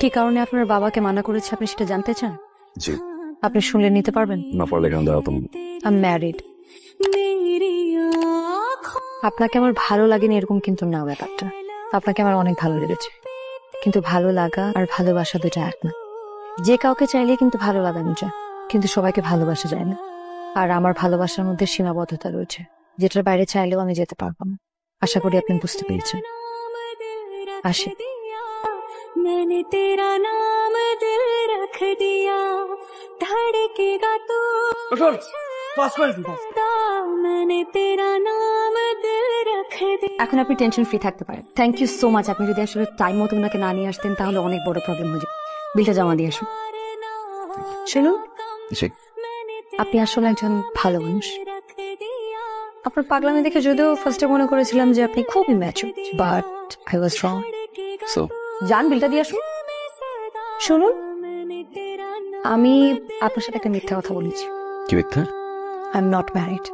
কি কারণে আপনার বাবাকে মানা করেছে আপনি সেটা জানতে চান? জি। আপনি শুনলে নিতে পারবেন? না পারলে এখানে দাঁড়াতাম। I am married. আপনাকে আমার ভালো লাগেনি এরকম কিন্তু না ব্যাপারটা। আপনাকে আমার অনেক ভালো লেগেছে, কিন্তু ভালো লাগা আর ভালোবাসা দুটো এক না। যে কাউকে চাইলে কিন্তু ভালো লাগানো যায়, কিন্তু সবাইকে ভালোবাসা যায় না। আর আমার ভালোবাসার মধ্যে সীমাবদ্ধতা রয়েছে, যেটার বাইরে চাইলেও আমি যেতে পারবো না। আশা করি আপনি বুঝতে পেরেছেন। আসি। मैंने तेरा नाम दिल रख दिया, धड़केगा तू, मैंने तेरा नाम दिल रख दिया। এখন আপনি টেনশন ফ্রি থাকতে পারেন। Thank you so much. আপনি যদি আসলে টাইম মতো ওনাকে না নিয়ে আসতেন তাহলে অনেক বড় প্রবলেম হয়ে যেত। বিলটা জমা দিয়ে আসুন। শুনুন, জি। আপনি আসলে একজন ভালো মানুষ। আপনার পাগলামি দেখে যদিও ফার্স্টে মনে করেছিলাম যে আপনি খুবই mature, but I was wrong. So যান, বিলটা দিয়ে আসুন। শুনুন, আমি আপনার সাথে একটা মিথ্যা কথা বলেছি। কি মিথ্যা? I am not married.